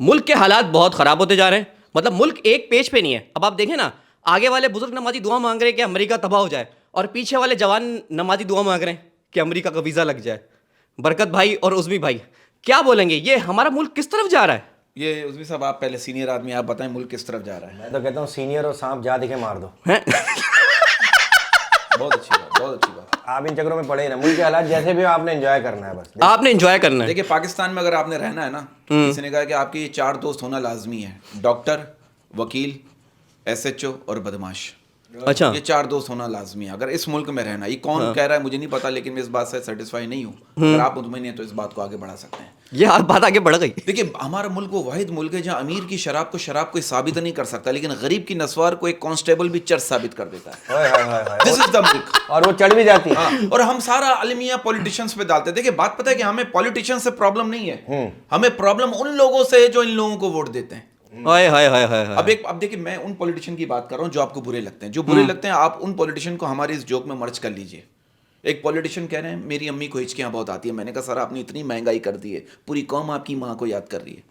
मुल्क के हालात बहुत ख़राब होते जा रहे हैं, मतलब मुल्क एक पेज पे नहीं है। अब आप देखें ना, आगे वाले बुजुर्ग नमाजी दुआ मांग रहे हैं कि अमेरिका तबाह हो जाए, और पीछे वाले जवान नमाजी दुआ मांग रहे हैं कि अमेरिका का वीज़ा लग जाए। बरकत भाई और उज़मी भाई क्या बोलेंगे, ये हमारा मुल्क किस तरफ जा रहा है? ये उज़मी साहब, आप पहले सीनियर आदमी, आप बताएं मुल्क किस तरफ जा रहा है। मैं तो कहता हूँ सीनियर और सांप जा दिखे मार दो। हैं? बहुत अच्छी बात, बहुत अच्छी बात। आप इन चक्करों में पड़े ही ना, मुल्क के हालात जैसे भी हो आपने एंजॉय करना है बस। आपने एंजॉय करना है। देखिए, पाकिस्तान में अगर आपने रहना है ना, किसी ने कहा कि आपके 4 दोस्त होना लाजमी है, डॉक्टर, वकील, SHO और बदमाश। अच्छा, ये 4 दोस्त होना लाजमी है अगर इस मुल्क में रहना। ये कौन कह रहा है मुझे नहीं पता, लेकिन मैं इस बात से सेटिस्फाई नहीं हूँ। अगर आप मुतमईन हैं तो इस बात को आगे बढ़ा सकते हैं। ये बात आगे बढ़ गई। देखिए, हमारा मुल्क वो वाहिद मुल्क है जहाँ अमीर की शराब कोई साबित नहीं कर सकता, लेकिन गरीब की नस्वार को एक कांस्टेबल भी चर्च साबित कर देता है। हाय हाय हाय हाय। दिस इज द मुल्क। और वो चढ़ भी जाती है। हाँ, और हम सारा अलमिया पॉलिटिशियंस पे डालते हैं। देखिए, बात पता है कि हमें पॉलिटिशियंस से प्रॉब्लम नहीं है, हमें प्रॉब्लम उन लोगों से है जो इन लोगों को वोट देते हैं। हाय हाय हाय हाय हाय। अब देखिए, मैं उन पॉलिटिशियन की बात कर रहा हूँ जो आपको बुरे लगते हैं। जो बुरे लगते हैं, आप उन पॉलिटिशियन को हमारे इस जोक में मर्ज कर लीजिए। एक पॉलिटिशियन कह रहे हैं मेरी अम्मी को हिचकियां बहुत आती है। मैंने कहा सर, आपने इतनी महंगाई कर दी है, पूरी कौम आपकी माँ को याद कर रही है।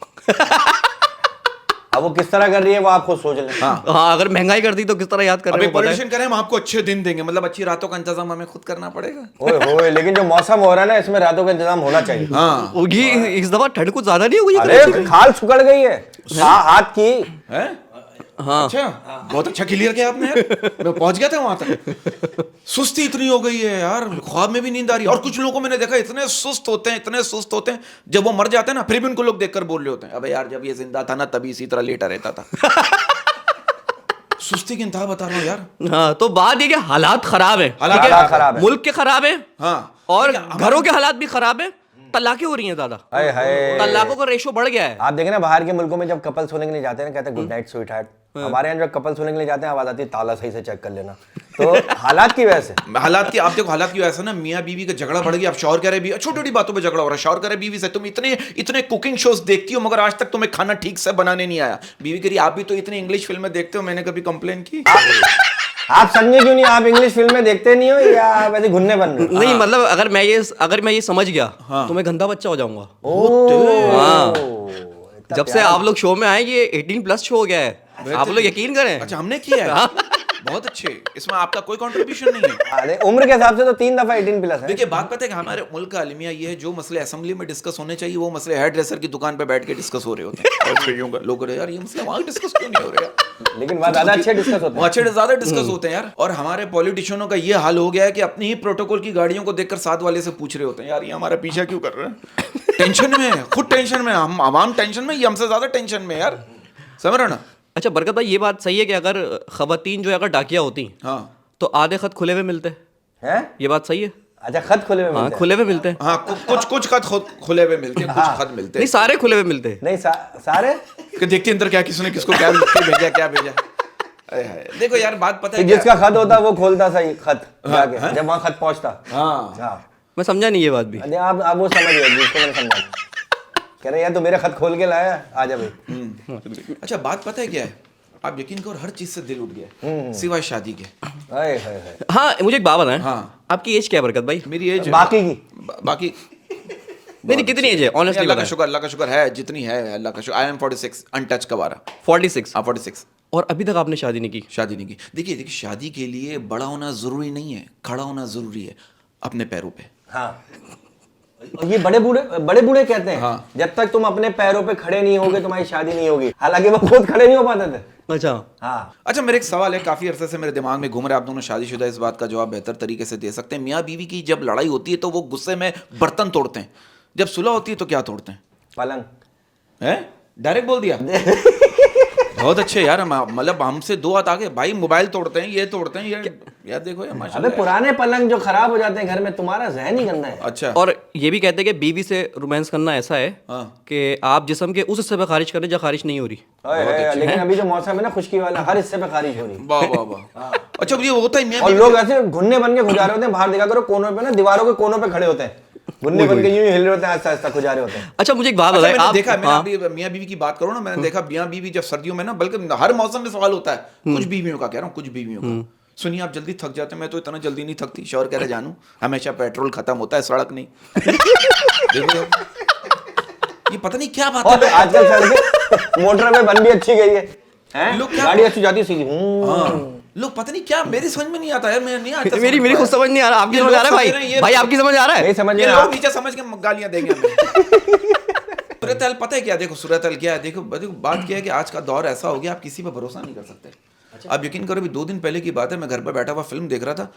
अब वो किस तरह कर रही है वो आप खुद सोच लें। हाँ, अगर महंगाई कर दी तो किस तरह याद कर अब रहे एक हो, पता है? पॉलिटिशियन कह रहे हैं हम आपको अच्छे दिन देंगे, मतलब अच्छी रातों का इंतजाम हमें खुद करना पड़ेगा। ओए होए, लेकिन जो मौसम हो रहा है ना, इसमें रातों का इंतजाम होना चाहिए। हाँ, ये इस दफा ठंड कुछ ज्यादा नहीं हो गई है अरे कराची में? खाल सुकड़ गई है हाथ की। है? हाँ। अच्छा, बहुत अच्छा क्लियर किया आपने यार। मैं पहुंच गया था वहां तक। सुस्ती इतनी हो गई है यार, ख्वाब में भी नींद आ रही है। और कुछ लोगों को मैंने देखा इतने सुस्त होते हैं, जब वो मर जाते हैं ना, फिर भी उनको लोग देखकर बोल रहे होते हैं अबे यार, जब ये जिंदा था ना तभी इसी तरह लेटा रहता था। सुस्ती की इंतहा बता रहा हूँ यार। हाँ, तो बात ये कि हालात खराब है, हालात ठीक है? खराब है। मुल्क के खराब है, हाँ, और घरों के हालात भी खराब है। तलाकें हो रही हैं ज्यादा, हाय हाय। तलाकों का रेशो बढ़ गया है। आप देखें ना, बाहर के मुल्कों में जब कपल्स होने के लिए जाते हैं ना, कहते हैं गुड नाइट स्वीट हार्ट। हमारे यहाँ जब कपल्स होने के लिए जाते हैं, आवाज आती है ताला सही से चेक कर लेना। तो हालात की वजह से, हालात की, आप देखो हालात की वजह से ना, मियाँ बीवी का झगड़ा बढ़ गया। अब शौहर कह रहे भी, छोटी छोटी बातों पे झगड़ा हो रहा है। शौहर कह रहे बीवी से तुम इतने कुकिंग शोज देखती हो, मगर आज तक तुम्हें खाना ठीक से बनाने नहीं आया। बीवी कह रही आप भी तो इतनी इंग्लिश फिल्में देखते हो, मैंने कभी कंप्लेन की? आप समझे क्यों नहीं? आप इंग्लिश फिल्में देखते नहीं हो या वैसे घुन्ने बन रहे हो? नहीं, मतलब अगर मैं ये समझ गया तो मैं गंदा बच्चा हो जाऊंगा। हाँ। जब से आप लोग शो में आए, ये 18+ शो हो गया है, आप लोग यकीन करें। अच्छा, हमने किया है। बहुत अच्छे, इसमें आपका कोई कंट्रीब्यूशन नहीं है। अरे उम्र के हिसाब से तो 3 दफा 18+ है। देखिए, बात पता है कि हमारे मुल्क का अलमिया ये है, जो मसले असेंबली में डिस्कस होने चाहिए वो मसले हेयर ड्रेसर की दुकान पे बैठ के डिस्कस हो रहे होते हैं। और लोग यार ये मसले वहां डिस्कस क्यों नहीं हो रहे यार? लेकिन वहाँ ज्यादा अच्छे डिस्कस होते हैं। अच्छे ज्यादा डिस्कस होते हैं यार। और हमारे पॉलिटिशियनों का ये हाल हो गया है कि अपनी ही प्रोटोकॉल की गाड़ियों को देखकर साथ वाले से पूछ रहे होते हैं यार ये हमारा पीछा क्यों कर रहे हैं? टेंशन में है, खुद टेंशन में, हम आवाम टेंशन में, ये हमसे ज्यादा टेंशन में यार। समझ रहे हो ना? अच्छा बरकत भाई, ये बात सही है कि अगर खवातीन जो है अगर डाकिया होती हाँ, तो आधे खत खुले हुए मिलते हैं? ये बात सही है? अच्छा, खत खुले हुए हाँ, मिलते हैं? खुले हुए मिलते हैं। हाँ, कुछ खत खुले हुए मिलते हैं, कुछ खत मिलते नहीं, हैं सारे खुले हुए मिलते हैं। नहीं सारे कि देखते अंदर क्या किसने किसको क्या भेजा, क्या भेजा। अरे हाय, देखो यार, बात पता है जिसका खत होता वो खोलता सही खत जाके, हाँ? जब वहाँ खत पहुँचता। हाँ, हाँ, मैं समझा नहीं ये बात भी। अरे आप वो समझ गए जिसको मैंने समझा। कह रहे यार, तो मेरा खत खोल के लाया, आजा भाई। अच्छा, बात पता है क्या है, आप यकीन करो हर चीज से दिल उठ गया सिवाय शादी के। हाय हाय हाय। हाँ, मुझे एक बात बताएं। हाँ। आपकी एज क्या है बरकत भाई? मेरी एज बाकी की बाकी नहीं, कितनी एज है ऑनेस्टली अल्लाह का बताएं? शुक्र, अल्लाह का शुक्र है जितनी है, अल्लाह का शुक्र। आई एम 46 अनटच कबारा। 46। हाँ, 46। और अभी तक आपने शादी नहीं की? शादी नहीं की। देखिए, शादी के लिए बड़ा होना जरूरी नहीं है, खड़ा होना जरूरी है अपने पैरों पे। हाँ, और ये बड़े बूढ़े कहते हैं हाँ। जब तक तुम अपने पैरों पे खड़े नहीं होगे तुम्हारी शादी नहीं होगी। हालांकि वो खुद खड़े नहीं हो पाते थे। अच्छा। हाँ। अच्छा, मेरे एक सवाल है, काफी अरसे से मेरे दिमाग में घूम रहा है, आप दोनों शादीशुदा इस बात का जवाब बेहतर तरीके से दे सकते हैं। मियाँ बीवी की जब लड़ाई होती है तो वो गुस्से में बर्तन तोड़ते हैं, जब सुलह होती है तो क्या तोड़ते हैं? पलंग। हैं? डायरेक्ट बोल दिया। बहुत अच्छे यार, मतलब हमसे 2 हाथ आगे। भाई मोबाइल तोड़ते हैं, ये तोड़ते हैं, ये यार देखो यार, अबे माशाल्लाह। पुराने पलंग जो खराब हो जाते हैं घर में, तुम्हारा जहन ही गंदा है। अच्छा। और ये भी कहते हैं कि बीवी से रोमांस करना ऐसा है हाँ। कि आप जिस्म के उस हिस्से पे खारिज करें जहाँ खारिज नहीं हो रही। लेकिन अभी जो मौसम है ना खुशकी वाला, हर हिस्से पे खारिज हो रही है। वाह वाह वाह। अच्छा, ये होता है मियाँ और बीवी लोग ऐसे घुन्ने बन के गुजारे होते हैं। बाहर देखा करो, कोनों पे ना, दीवारों के कोनों पे खड़े होते हैं, घुन्ने बन के यूं ही हिल रहे होते हैं, आस्ता आस्ता गुजारे होते हैं। अच्छा, मुझे एक बात अच्छा, बताएं। मैंने आप देखा, मैं हाँ, अभी मियाँ बीवी की बात करूँ ना, मैंने देखा मियाँ बीवी जब सर्दियों में ना, बल्कि हर मौसम में सवाल होता है, कुछ बीवियों का कह रहा हूँ, कुछ बीवियों का, सुनिए आप जल्दी थक जाते हैं, मैं तो इतना जल्दी नहीं थकती। शौहर कह रहे जानू, हमेशा पेट्रोल खत्म होता है, सड़क नहीं। देखो ये पता नहीं क्या बात और है। आजकल सड़कें मोटर में बन भी अच्छी गई है, हैं? लोग क्या- गाड़ी अच्छी जाती है सीधी। हाँ, लोग पता नहीं क्या, मेरी समझ में नहीं आता यार, मैं नहीं आता मेरी खुद समझ नहीं आ रहा, आपकी समझ आ रहा है भाई? भाई आपकी समझ आ रहा नहीं है? समझ ये में लोग नीचे समझ के गालियां देंगे हमें। सूरत हाल पता है क्या, देखो सूरत हाल क्या है, देखो बात क्या है कि आज का दौर ऐसा हो गया, आप किसी पे भरोसा नहीं कर सकते। आप यकीन करो, अभी 2 दिन पहले की बात है, मैं घर पर बैठा हुआ फिल्म देख रहा था,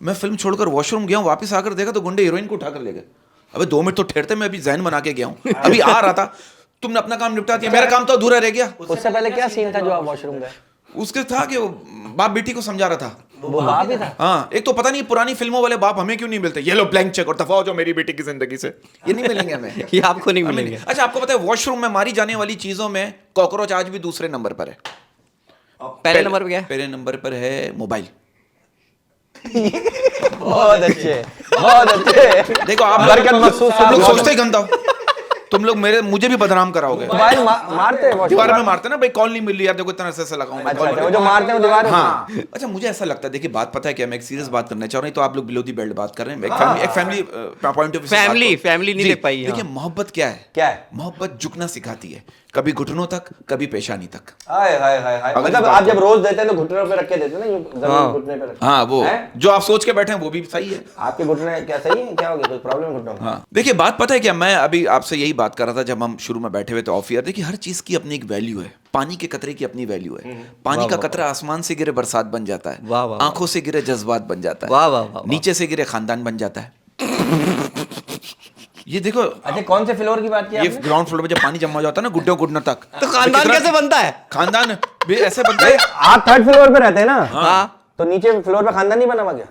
मैं फिल्म छोड़कर वॉशरूम गया हूँ, वापस आकर देखा तो गुंडे हीरोइन को उठाकर ले गए। अबे 2 मिनट तो ठहरते, मैं अभी जहन बना के गया हूँ, अभी आ रहा था, तुमने अपना काम निपटा दिया, मेरा काम तो अधूरा रह गया। उससे पहले क्या सीन था जो आप वॉशरूम गए? उसके था कि वो बाप बेटी को समझा रहा था। वो बाप ही था। हाँ, एक तो पता नहीं पुरानी फिल्मों वाले बाप हमें क्यों नहीं मिलते, ये लो ब्लैंक चेक और दफा हो जाओ मेरी बेटी की जिंदगी से, ये नहीं मिलेंगे हमें। ये आपको नहीं हमें मिलेंगे। अच्छा, आपको पता है वॉशरूम में मारी जाने वाली चीजों में कॉकरोच आज भी दूसरे नंबर पर है। पहले नंबर पे क्या है? पहले नंबर पर है मोबाइल। बहुत अच्छे, बहुत अच्छे। देखो आप बरकत महसूस तुम लोग बहुत सोचते ही गंदा हो, तुम लोग मुझे भी बदनाम कराओगे। मोबाइल मारते हैं दीवार वॉशरूम में मारते ना भाई, कॉल नहीं मिल रही यार, देखो इतना से लगाऊं मैं अच्छा call अच्छा, वो जो मारते हैं वो दीवार में। हाँ, अच्छा मुझे ऐसा लगता है, देखिए बात पता है क्या, मैं एक सीरियस बात करना चाह रहा हूँ, तो आप लोग बिलो दी बेल्ट बात कर रहे हैं, एक family point of view family नहीं देख पाई है। देखिए मोहब्बत क्या है, क्या है? मोहब्बत झुकना सिखाती है, कभी घुटनों तक, कभी पेशानी तक। हाय हाय हाय हाय, अगर मतलब इस बात आप जब को- रोज देते हैं तो घुटनों पे रख के देते हैं ना, यूं जमीन घुटने पे रख के। हाँ, वो हैं? जो आप सोच के बैठे हैं वो भी सही है। आपके घुटने क्या सही है, क्या हो गया, कोई प्रॉब्लम है घुटनों में? हाँ, देखिए बात पता है क्या, मैं अभी आपसे यही बात कर रहा था जब हम शुरू में बैठे हुए थे ऑफ ईयर। देखिए हर चीज की अपनी एक वैल्यू है, पानी के कतरे की अपनी वैल्यू है। पानी का कतरा आसमान से गिरे बरसात बन जाता है, वाह, वाह, आंखों से गिरे जज्बात बन जाता है, वाह, वाह, वाह, वाह। नीचे से गिरे खानदान बन जाता है। ये देखो, अच्छा, कौन से फ्लोर की बात की ये आपने? ग्राउंड फ्लोर पे जब पानी जमा हो जाता है ना गुड्डों गुडनों तक, तो खानदान कैसे बनता है? खानदान भी ऐसे बनता है। आप 3rd फ्लोर पे रहते हैं ना? हाँ, तो नीचे फ्लोर पे खानदान नहीं बना हुआ क्या?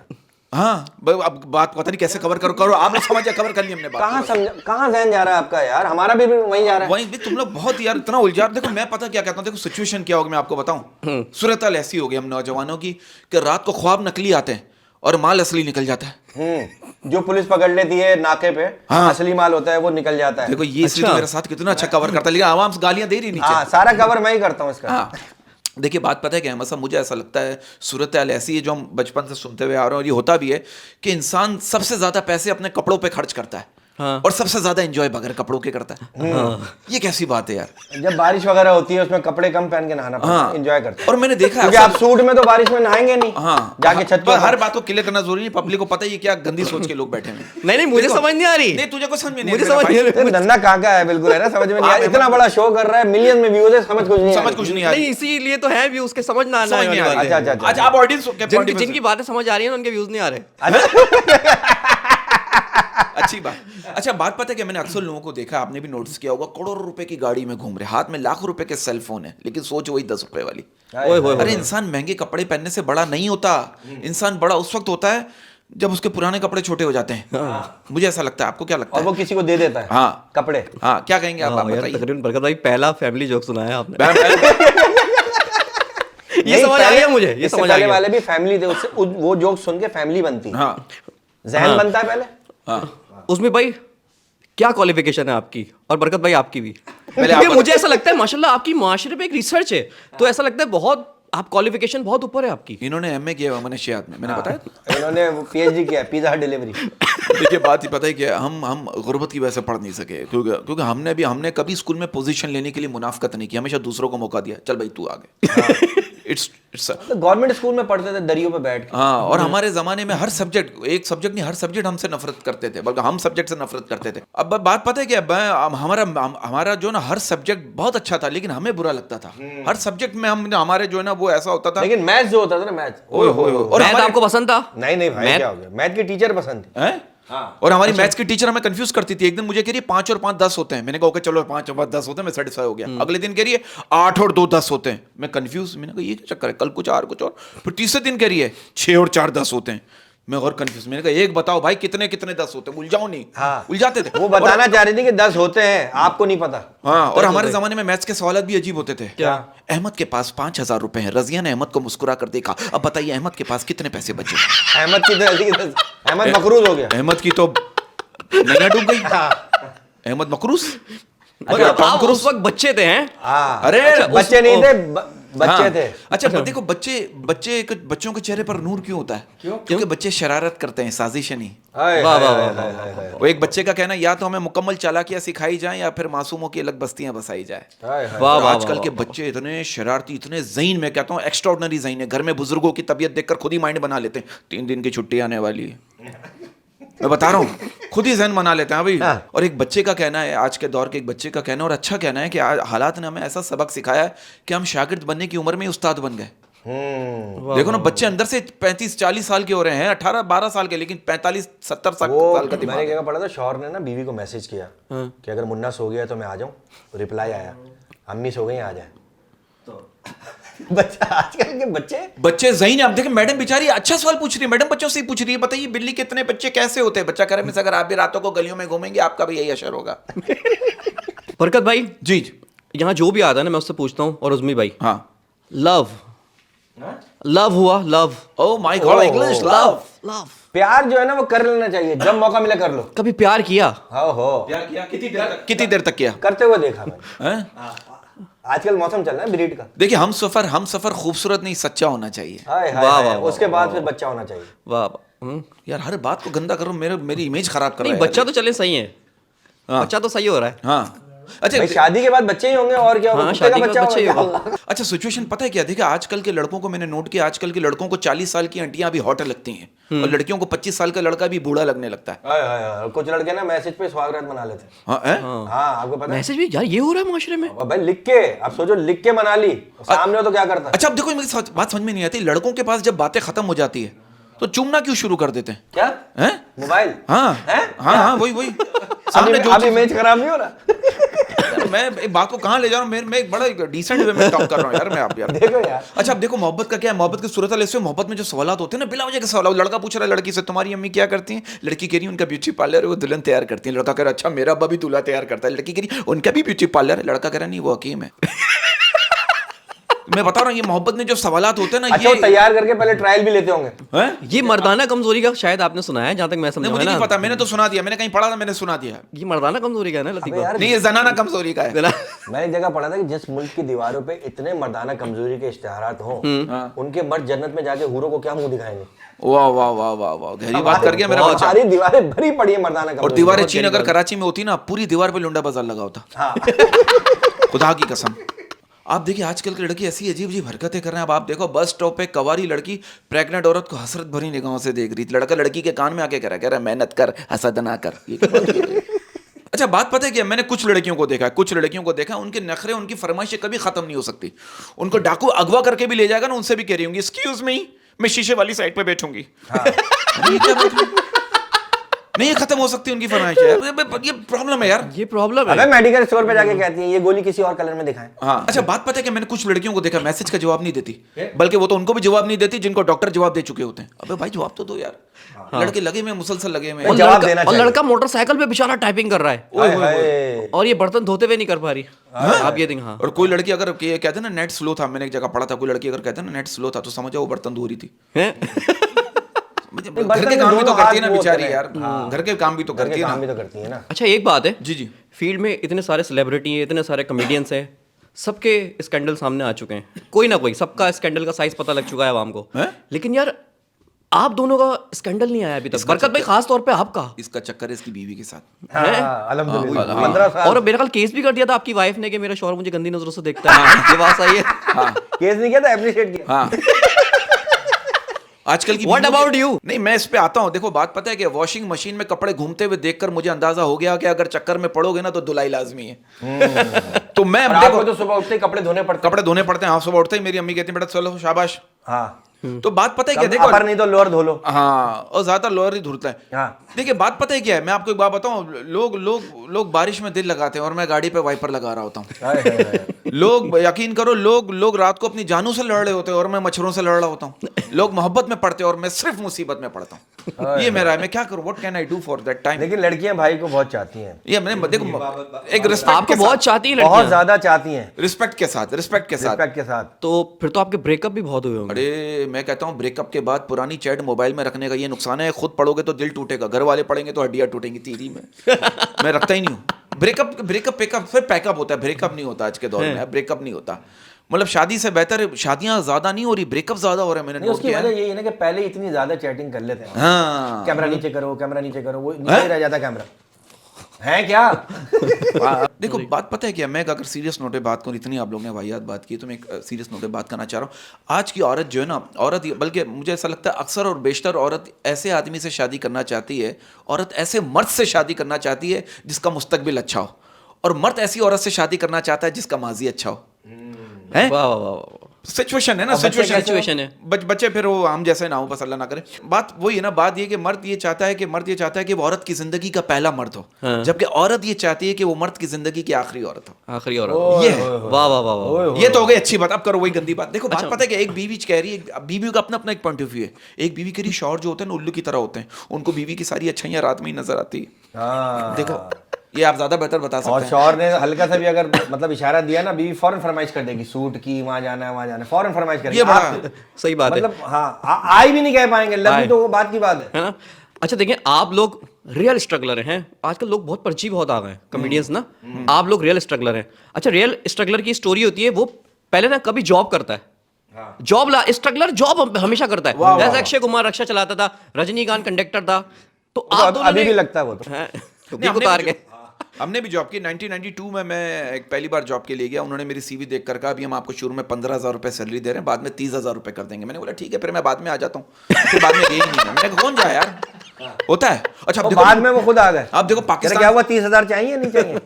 हाँ, अब बात पता नहीं कैसे कवर करो आप लोग समझ कवर कर ली हमने बात। कहाँ जहन जा रहा है आपका यार? हमारा भी वहीं जा रहा है। वहीं भी तुम लोग बहुत यार इतना उलझा। देखो मैं पता क्या कहता हूँ, देखो सिचुएशन क्या होगी मैं आपको बताऊं। सूरत हाल ऐसी हो गई हम नौजवानों की कि रात को ख्वाब नकली आते हैं और माल असली निकल जाता है। जो पुलिस पकड़ लेती है नाके पे, हाँ। असली माल होता है वो निकल जाता है। देखो ये इसलिए तो मेरे साथ कितना अच्छा कवर करता है, लेकिन आवाम गालियां दे रही नीचे। हाँ, सारा कवर मैं ही करता हूँ इसका। हाँ, देखिए बात पता है क्या है, मतलब मुझे ऐसा लगता है सूरत हाल ऐसी है जो हम बचपन से सुनते हुए आ रहे हैं, और ये होता भी है कि इंसान सबसे ज्यादा पैसे अपने कपड़ों पे खर्च करता है। हाँ। और सबसे ज्यादा एंजॉय बगैर कपड़ों के करता है। ये कैसी बात है यार। जब बारिश वगैरह होती है उसमें कपड़े कम पहन के नहाना पड़ता है, एंजॉय करते हैं। और मैंने देखा है क्योंकि आप सूट में तो बारिश में नहाएंगे नहीं। हाँ, जाके छत पर पर हर बात को क्लियर करना जरूरी नहीं, पब्लिक को पता ही है क्या गंदी सोच के लोग बैठे हैं। नहीं मुझे देखो, समझ नहीं आ रही। नहीं तुझे को समझ में नहीं मुझे आ रहा समझ नहीं आ भाई। रही। धंधा कहाँ का है, बिल्कुल है ना, समझ में नहीं आ रहा। इतना बड़ा शो कर रहा है, मिलियन में व्यूज है, समझ कुछ नहीं आ समझ रही। कुछ नहीं आ रही। नहीं इसीलिए तो है व्यूज के, समझ ना आना समझ नहीं आ रही। अच्छा, अच्छा, अच्छा। आज आप ऑडियंस जिनकी बातें समझ आ रही है ना उनके व्यूज नहीं आ रहे। अच्छी बात। अच्छा बात पता है कि मैंने अक्सर लोगों को देखा, आपने भी नोटिस किया होगा, करोड़ों रुपए की गाड़ी में घूम रहे, हाथ में लाखों रुपए के सेल फोन है, लेकिन सोच वही 10 रुपए वाली। ओए होए अरे इंसान महंगे कपड़े पहनने से बड़ा नहीं होता, इंसान बड़ा उस वक्त होता है जब उसके पुराने कपड़े छोटे हो जाते हैं। मुझे ऐसा लगता है, आपको क्या लगता और है? वो किसी को दे देता है हाँ कपड़े। हाँ, क्या कहेंगे आप हाँ, यार, बताइए। तकरीबन बरकत भाई पहला फैमिली जोक सुनाया आपने। ये नहीं, समझ आ पहले- गया मुझे, ये इससे समझ आ पहले गया। वाले भी फैमिली थे, उससे वो जोक सुन के फैमिली बनती है, हाँ जहन बनता है पहले। हाँ, उसमें भाई क्या क्वालिफिकेशन है आपकी, और बरकत भाई आपकी भी। पहले क्योंकि आप मुझे ऐसा लगता है माशाल्लाह आपकी माशरे पे एक रिसर्च है, तो ऐसा लगता है बहुत आप क्वालिफिकेशन बहुत ऊपर है आपकी। इन्होंने एमए किया हुआ मनशियात में, मैंने बताया। इन्होंने पीएचडी किया पिज्जा हट डिलीवरी। देखिए बात ही पता है कि हम गुर्बत की वजह से पढ़ नहीं सके, क्योंकि हमने कभी स्कूल में पोजीशन लेने के लिए मुनाफकत नहीं की, हमेशा दूसरों को मौका दिया, चल भाई तू आगे। इट्स तो गवर्नमेंट स्कूल में पढ़ते थे दरियों पे बैठ के। हाँ, और हमारे जमाने में हर सब्जेक्ट, एक सब्जेक्ट नहीं हर सब्जेक्ट हमसे नफरत करते थे, बल्कि हम सब्जेक्ट से नफरत करते थे। अब बात पता है कि हमारा जो ना हर सब्जेक्ट बहुत अच्छा था, लेकिन हमें बुरा लगता था हर सब्जेक्ट में। हमारे जो है ना वो ऐसा होता था। लेकिन मैथ जो होता था ना, मैथ, ओए होए होए। और मैथ हमारे- आपको पसंद था? नहीं नहीं भाई, क्या हो गया, मैथ की टीचर पसंद थी। हैं? और हमारी मैथ्स की टीचर हमें कंफ्यूज करती थी। एक दिन मुझे कह रही है 5 और 5 10 होते हैं, मैंने कहा ओके चलो 5 और 5 10 होते हैं, मैं सेटिस्फाई हो गया। अगले दिन कह रही है 8 और 2 10 होते हैं, मैं कंफ्यूज, मैंने कहा ये क्या चक्कर है, कल कुछ और कुछ और। फिर तीसरे दिन कह रही है 6 और 4 10 होते हैं, मैं और कंफ्यूज, मैंने कहा एक बताओ भाई कितने कितने 10 होते हैं, उलझाओ नहीं। हाँ। उलझाते थे वो बताना चाह रही थी कि 10 होते हैं, आपको नहीं पता। हाँ, और हमारे जमाने में मैथ्स के सवाल भी अजीब होते थे। क्या? अहमद के पास 5000 रुपए हैं, रजिया ने अहमद को मुस्कुरा कर देखा, अब बताइए अहमद के पास कितने पैसे बचे? अहमद की तो ऐसी अहमद मकरूज हो गया। अहमद की तो नैया डूब गई। अहमद मकरूस। अच्छा, आप उस वक्त बच्चे थे हैं? हाँ, अरे बच्चे नहीं थे, बच्चे थे। अच्छा देखो बच्चों के चेहरे पर नूर क्यों होता है? क्योंकि बच्चे शरारत करते हैं, साजिशें नहीं। हाय, वाह, हाय, वाह, हाय, वाह, हाय, हाय, हाय, वो एक बच्चे का कहना है, या तो हमें मुकम्मल चालाकियां सिखाई जाएं या फिर मासूमों की अलग बस्तियां बसाई जाए। हाय, हाय। वाह, और वाह, आजकल वाह, के वाह। बच्चे इतने शरारती, इतने ज़हीन, मैं कहता हूँ एक्स्ट्राऑर्डिनरी ज़हीन है। घर में बुजुर्गों की तबीयत देखकर खुद ही माइंड बना लेते हैं, 3 दिन की छुट्टी आने वाली है। मैं बता रहा हूँ, खुद ही जहन बना लेते हैं अभी। हाँ। और एक बच्चे का कहना है, आज के दौर के एक बच्चे का कहना है, और अच्छा कहना है कि हालात ने हमें ऐसा सबक सिखाया है कि हम शागिर्द बनने की उम्र में ही उस्ताद बन गए। देखो ना, बच्चे अंदर से 35-40 साल के हो रहे हैं, 18-12 साल के, लेकिन 45-70 साल वो का दिमाग मैंने है। क्या पढ़ा था, शौहर ने ना बीवी को मैसेज किया कि अगर मुन्ना सो गया तो मैं आ जाऊं। तो रिप्लाई आया, अम्मी सो गई, आ जाए। बच्चा, आजकल के बच्चे ज़हीन है। अब देखिए मैडम बेचारी अच्छा सवाल पूछ रही है, मैडम बच्चों से ही पूछ रही है, बताइए बिल्ली के इतने बच्चे कैसे होते हैं? बच्चा कह रहा है, अगर आप भी रातों को गलियों में घूमेंगे आपका भी यही असर होगा। बरकत भाई, जी यहाँ जो भी आता है ना, मैं उससे पूछता हूँ, और उज़मी भाई, हाँ। लव हुआ, love, oh my God, English love. Love, प्यार जो है ना वो कर लेना चाहिए, जब मौका मिले कर लो। कभी प्यार किया? हो प्यार किया? कितनी देर तक किया? करते हुए देखा मैंने। हैं? आजकल मौसम चल रहा है ब्रीड का। देखिए हम सफर खूबसूरत नहीं सच्चा होना चाहिए। हाय हाय वाह, हाय, वाह, उसके बाद फिर बच्चा होना चाहिए। वाह वाह। यार हर बात को गंदा करो, मेरी इमेज खराब कर नहीं, रहा है बच्चा तो चले सही है, हाँ। बच्चा तो सही हो रहा है। हाँ अच्छा भाई शादी के बाद बच्चे ही होंगे और क्या होगा? हाँ, कुत्ते का शादी के बच्चा बाद बच्चा ही होगा होगा। क्या? अच्छा सिचुएशन पता है क्या? देखिए आजकल के लड़कों को मैंने नोट किया, आजकल के लड़कों को 40 साल की आंटियां भी हॉट लगती हैं और लड़कियों को 25 साल का लड़का भी बूढ़ा लगने लगता है। हाय हाय हाय, कुछ लड़के ना मैसेज पे स्वागत मना लेते हैं। हाँ, हैं? हाँ आपको पता है? मैसेज भी यार ये हो रहा है माशरे में। अब भाई लिख के, आप सोचो लिख के मना ली, सामने हो तो क्या करता है? अच्छा अब देखो मेरी बात समझ में नहीं आती, लड़कों के पास जब बातें खत्म हो जाती है तो चूमना क्यों शुरू कर देते हैं? क्या? हैं? मोबाइल? हाँ हैं? हाँ वही सामने जो अभी इमेज खराब नहीं हो रहा? मैं एक बात को कहाँ ले जा रहा हूँ, मैं एक बड़ा डिसेंट वे में टॉक कर रहा हूँ यार मैं आप यार। देखो यार। अच्छा अब देखो मोहब्बत का क्या है, मोहब्बत की सूरत हाल ऐसे, मोहब्बत में जो सवालात होते हैं ना, बिला वजह के सवाल। लड़का पूछ रहा है लड़की से, तुम्हारी अम्मी क्या करती हैं? लड़की कह रही है उनका ब्यूटी पार्लर है, वो दुल्हन तैयार करती है। लड़का कह रहा है अच्छा मेरा अब्बा भी दूल्हा तैयार करता है। लड़की कह रही उनका भी ब्यूटी पार्लर है। लड़का कह रहा नहीं वो हकीम है। मैं बता रहा हूँ ये मोहब्बत में जो सवालात होते हैं ना, अच्छा वो तैयार करके पहले ट्रायल भी लेते होंगे। हैं? ये मर्दाना कमजोरी का शायद आपने सुना है, जहां तक मैं समझा नहीं मुझे है नहीं ना। पता, मैंने तो सुना दिया, मैंने कहीं पढ़ा था, मैंने सुना दिया। ये मर्दाना कमजोरी का है ना अबे लतीफा। यार, नहीं ये जनाना कमजोरी का है। मैंने एक जगह पढ़ा था कि जिस मुल्क की दीवारों पे इतने मर्दाना कमजोरी के इश्तिहारात हों, उनके मर्द जन्नत में जाके हूरों को क्या मुंह दिखाएंगे? वाह वाह वाह वाह वाह, गहरी बात कर गया मेरा बच्चा। सारी दीवारें भरी पड़ी है मर्दाना और कमजोरी। दीवारें चीन अगर कराची में होती ना, पूरी दीवार पे लुंडा बाजार लगा होता। हाँ। खुदा की कसम। आप देखिए आजकल की लड़की ऐसी अजीब अजीब हरकतें कर रहे हैं। अब आप देखो बस स्टॉप पे कवारी लड़की प्रेग्नेंट औरत को हसरत भरी निगाहों से देख रही थी। लड़का लड़की के कान में आके कह रहा है मेहनत कर, हसद ना कर। ये क्या बात है? अच्छा बात पता है क्या, मैंने कुछ लड़कियों को देखा, उनके नखरे, उनकी फरमाइशें कभी खत्म नहीं हो सकती। उनको डाकू अगवा करके भी ले जाएगा ना, उनसे भी कह रही होंगी एक्सक्यूज मी, मैं शीशे वाली साइड पे बैठूंगी। अरे ये क्या बात हुई? नहीं ये खत्म हो सकती है उनकी फरमाइश है। ये प्रॉब्लम है यार, ये प्रॉब्लम अबे है। मेडिकल स्टोर पे जाके कहती है ये गोली किसी और कलर में दिखाएं। हाँ अच्छा बात पता है कि मैंने कुछ लड़कियों को देखा मैसेज का जवाब नहीं देती, बल्कि वो तो उनको भी जवाब नहीं देती जिनको डॉक्टर जवाब दे चुके होते हैं। अबे भाई जवाब तो दो यार। लड़के लगे में मुसलसल लगे में। और जवाब देना और चाहिए। लड़का मोटरसाइकिल पे बेचारा टाइपिंग कर रहा है, हाय हाय। और ये बर्तन धोते हुए नहीं कर पा रही। आप ये देखें। हाँ, और कोई लड़की अगर कहते हैं ना नेट स्लो था, मैंने एक जगह पढ़ा था, कोई लड़की अगर कहते हैं ना नेट स्लो था तो समझो वो बर्तन धो रही थी। घर के काम भी तो करती है ना बेचारी यार, घर के काम भी तो करती है काम भी ना। तो करती है ना। अच्छा एक बात है, जी जी फील्ड में इतने सारे सेलिब्रिटी हैं, इतने सारे कॉमेडियंस हैं, सबके स्कैंडल सामने आ चुके हैं, कोई ना कोई, सबका स्कैंडल का साइज पता लग चुका है आवाम को। हैं? लेकिन यार आप दोनों का स्कैंडल नहीं आया अभी तक। बरकत भाई खास तौर पे आपका। इसका चक्कर है इसकी बीवी के साथ। हाँ, अल्हम्दुलिल्लाह 15 साल। और मेरा ख्याल केस भी कर दिया था आपकी वाइफ ने कि मेरा शौहर मुझे गंदी नजरों से देखता है। ये बात सही है। केस नहीं किया था, एप्रिशिएट किया। हाँ आजकल की What बीवियों about की- you? नहीं मैं इस पे आता हूँ। देखो बात पता है कि वॉशिंग मशीन में कपड़े घूमते हुए देखकर मुझे अंदाजा हो गया कि अगर चक्कर में पड़ोगे ना तो धुलाई लाजमी है। तो मैं और देखो आपको तो सुबह उठते ही कपड़े धोने पड़ते कपड़े धोने पड़ते हैं। हाँ सुबह उठते ही मेरी अम्मी कहती है बेटा चलो शाबाश। हाँ। तो बात पता है क्या, देखो अपर नहीं तो लोअर धो लो। हाँ और ज्यादातर लोअर ही धुलता है। हाँ। देखिए बात पता है क्या है, मैं आपको एक बात बताऊं, लोग बारिश में दिल लगाते हैं और मैं गाड़ी पे वाइपर लगा रहा होता हूँ। हाय हाय हाय। लोग यकीन करो लोग रात को अपनी जानों से लड़ रहे होते हैं और मैं मच्छरों से लड़ रहा होता हूँ। लोग मोहब्बत में पड़ते हैं और मैं सिर्फ मुसीबत में पड़ता हूँ। ये मेरा है, मैं क्या करूँ, what can I do for that time. लेकिन लड़कियां भाई को बहुत चाहती हैं, ये मैंने देखो एक रिस्पेक्ट आपको बहुत चाहती है बहुत लड़कियां, ज्यादा चाहती हैं, रिस्पेक्ट के साथ रिस्पेक्ट के साथ। तो फिर तो आपके ब्रेकअप भी बहुत हुए होंगे। अरे मैं कहता हूँ ब्रेकअप के बाद पुरानी चैट मोबाइल में रखने का ये नुकसान है, खुद पढ़ोगे तो दिल टूटेगा, घर वाले पढ़ेंगे तो हड्डियां टूटेंगी तीरी में। मैं रखता ही नहीं हूँ। ब्रेकअप ब्रेकअप पेकअप फिर पैकअप होता है, ब्रेकअप नहीं होता आज के दौर में, ब्रेकअप नहीं होता। मतलब शादी से बेहतर शादियां ज्यादा नहीं हो रही, ब्रेकअप ज्यादा हो रहे हैं, मैंने नहीं, नोट उसकी किया वजह है। यही है ना कि पहले इतनी ज्यादा चैटिंग कर लेते हैं, हाँ कैमरा नीचे करो, कैमरा नीचे करो, वो नीचे ही रह जाता कैमरा है क्या। देखो बात पता है क्या, मैं अगर सीरियस नोट पे बात करूं, इतनी आप लोगों ने वाहियात बात की, तो मैं एक सीरियस नोट पे बात करना चाह रहा हूं। आज की औरत जो है ना, औरत बल्कि मुझे ऐसा लगता है अक्सर और बेशतर औरत ऐसे आदमी से शादी करना चाहती है, औरत ऐसे मर्द से शादी करना चाहती है जिसका मुस्तकबिल अच्छा हो, और मर्द ऐसी औरत से शादी करना चाहता है जिसका माजी अच्छा हो। हैं? वाह वाह वाह, सिचुएशन है ना, अब बच्चे सिचुएशन कैसे सिचुएशन है। बच्चे फिर वो हम जैसे ना हो, बस अल्लाह ना करे। बात वही है ना, बात ये कि मर्द ये चाहता है कि वो औरत की जिंदगी का पहला मर्द हो, हाँ। जबकि औरत ये चाहती है कि वो मर्द की जिंदगी की आखिरी औरत हो। आखिरी और ये वाह वाह वाह वाह, ये तो हो गई अच्छी बात। अब करो वही गंदी बात। देखो बात पता है कि एक बीवी कह रही है, बीवी का अपना अपना एक पॉइंट ऑफ व्यू है। एक बीवी कह रही शौहर जो होते हैं ना उल्लू की तरह होते हैं, उनको बीवी की सारी अच्छाइयां रात में ही नजर आती है। हाँ। देखो ये आप ज्यादा बेहतर बता और सकते हैं। शौहर ने हल्का सा भी अगर मतलब इशारा दिया ना, बीवी फौरन फरमाइश कर देगी, सूट की, वहां जाना है, वहां जाना है, फौरन फरमाइश करेगी। ये बड़ा आप- सही बात है, मतलब हाँ, आई भी नहीं कह पाएंगे, लव यू तो वो बात की बात है। है ना। अच्छा देखिए, आप लोग रियल स्ट्रगलर हैं। आजकल लोग बहुत पर्ची बहुत आ गए हैं कॉमेडियंस ना, आप लोग रियल स्ट्रगलर हैं। अच्छा, रियल स्ट्रगलर की स्टोरी होती है, वो पहले ना कभी जॉब करता है, जॉब स्ट्रगलर जॉब हमेशा करता है। जैसे अक्षय कुमार रक्षा चलाता था, रजनीकांत कंडक्टर था, तो तो आप दोनों अभी ने भी लगता है वो तो। हैं, नहीं, दीप उतार के हमने भी जॉब की। 1992 में मैं एक पहली बार जॉब के लिए गया। उन्होंने मेरी सीवी देख कर कहा अभी हम आपको शुरू में 15,000 रुपए सैलरी दे रहे हैं, बाद में 30,000 रुपए कर देंगे। मैंने बोला ठीक है, फिर मैं बाद में आ जाता हूँ। फिर बाद में गई ही नहीं। मैंने कहा कौन जाए यार, होता है। अच्छा अब और देखो, बाद में वो खुद आ गए। अब देखो कह रहे, क्या पाकिस्तान, हुआ, 30,000 चाहिए नहीं चाहिए।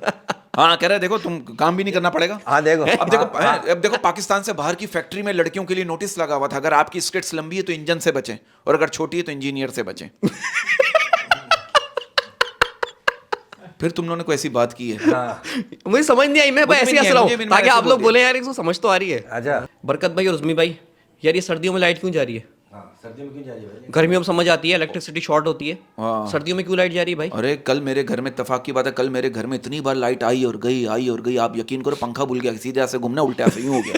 हाँ कह रहे देखो तुम काम भी नहीं करना पड़ेगा। हाँ देखो, अब देखो पाकिस्तान से बाहर की फैक्ट्री में लड़कियों के लिए नोटिस लगा हुआ था, अगर आपकी स्किट्स लंबी है तो इंजन से बचें, और अगर छोटी है तो इंजीनियर से बचें। फिर तुम लोगों ने कोई ऐसी बात की है? मुझे समझ नहीं आई, मैं मुझे भी ऐसे ही नहीं हंस आई, रहा मुझे भी हूँ नहीं ताकि ऐसे आप बोल लोग दिया। बोले यार इसको समझ तो आ रही है। अच्छा। बरकत भाई और उज़मी भाई, यार ये सर्दियों में लाइट क्यों जा रही है? सर्दियों में क्यों जा रही है भाई? गर्मियों में समझ आती है इलेक्ट्रिसिटी शॉर्ट होती है, हाँ। सर्दियों में क्यों लाइट जा रही है भाई? अरे कल मेरे घर में, इत्तेफाक की बात है, कल मेरे घर में इतनी बार लाइट आई और गई, आई और गई, आप यकीन करो पंखा भूल गया, सीधे ऐसे घूमना, उल्टे ऐसे यूं हो गया।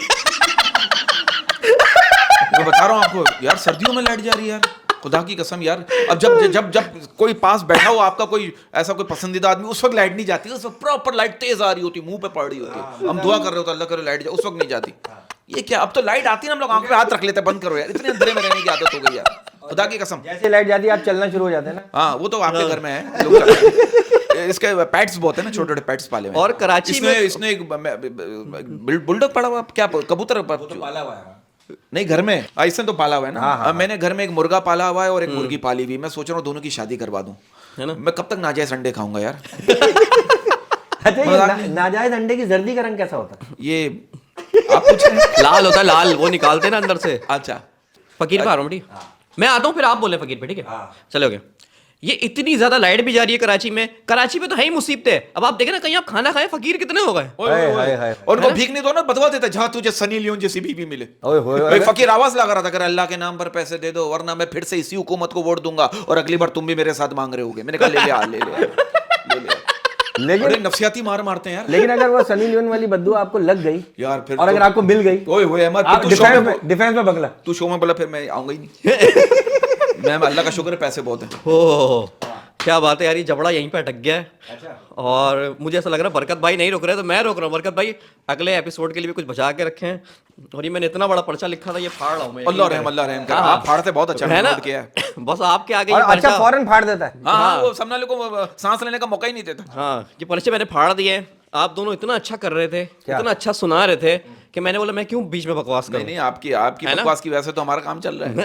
मैं बता रहा हूँ आपको यार, सर्दियों में लाइट जा रही है यार, खुदा की कसम यार। अब जब जब जब कोई पास बैठा हो आपका, कोई ऐसा कोई पसंदीदा आदमी, उस वक्त लाइट नहीं जाती, उस वक्त प्रॉपर लाइट तेज आ रही होती, मुंह पे पड़ रही होती, हम दुआ कर रहे होते अल्लाह करे लाइट जाए, उस वक्त नहीं जाती। ये क्या, अब तो लाइट आती है ना हम लोग आंख पे हाथ रख लेते हैं, बंद करो यार, इतने अंधेरे में रहने की आदत हो गई यार, खुदा की कसम। जैसे लाइट जाती है आप चलना शुरू हो जाते हैं ना। हाँ वो तो आपके घर में है, लोग चलते हैं। इसके पेट्स बहुत है ना, छोटे छोटे पेट्स पाले हुए हैं। और कराची इसने में- इसने एक बुलडॉग पड़ा हुआ, क्या कबूतर पाला हुआ है। नहीं घर में इसने तो पाला हुआ है ना। हाँ, हाँ, अब मैंने घर में एक मुर्गा पाला हुआ है और एक मुर्गी पाली हुई। मैं सोच रहा हूँ दोनों की शादी करवा दूं। है ना? मैं कब तक नाजायज अंडे खाऊंगा यार। अच्छा, ये नाजायज अंडे की जर्दी का रंग कैसा होता है? ये आप पूछ रहे हैं? लाल होता है, लाल, वो निकालते हैं ना अंदर से। अच्छा फकीर पे आ रहा हूँ, ठीक है? मैं आता हूँ फिर आप बोले फकीर पे, ठीक है? हाँ। चलोगे? ये इतनी ज्यादा लाइट भी जा रही है कराची में, कराची में तो है ही मुसीबतें। अब आप देखें ना, कहीं आप खाना खाए, फकीर कितने हो गए? ओए, ओए, ओए। हाय, हाय। और उनको भीख नहीं दो ना, बदवा देता जहाँ तुझे सनी लियोन जैसी बीवी मिले। ओए होए, भाई फकीर आवाज लगा रहा था, कर अल्लाह के नाम पर पैसे दे दो वरना मैं फिर से इसी हुकूमत को वोट दूंगा और अगली बार तुम भी मेरे साथ मांग रहे होगे। मैंने कहा ले ले आ, ले ले। लेकिन बड़े नफसियाती मार मारते हैं यार। लेकिन अगर वो सनी लियोन वाली बद्दू आपको लग गई यार फिर और अगर आपको मिल गई, ओए होए अहमद, आप फिर तू शो में डिफेंस में बगला। तू शो में बोला, फिर मैं आऊंगा ही नहीं। मैं अल्लाह का शुक्र है पैसे बहुत हैं। हो, क्या बात है यार, ये जबड़ा यहीं पे अटक गया है। अच्छा। और मुझे ऐसा लग रहा है बरकत भाई नहीं रुक रहे, तो मैं रोक रहा हूँ। बरकत भाई अगले एपिसोड के लिए भी कुछ बचा के रखें। और ये मैंने इतना बड़ा पर्चा लिखा था, ये फाड़ रहा हूँ मैं। अल्लाह रहम कर। आप फाड़ते बहुत अच्छा है ना? नोट किया है। बस आपके आगे और ये अच्छा पर्चा, फौरन फाड़ देता है। हाँ वो सामने वाले को सांस लेने का मौका ही नहीं देता। हाँ ये पर्चे मैंने फाड़ दिए हैं। आप दोनों इतना अच्छा कर रहे थे, इतना अच्छा सुना रहे थे कि मैंने बोला मैं क्यों बीच में बकवास नहीं करूं। नहीं, आपकी आपकी है ना? बकवास की वजह से तो हमारा काम चल रहा है।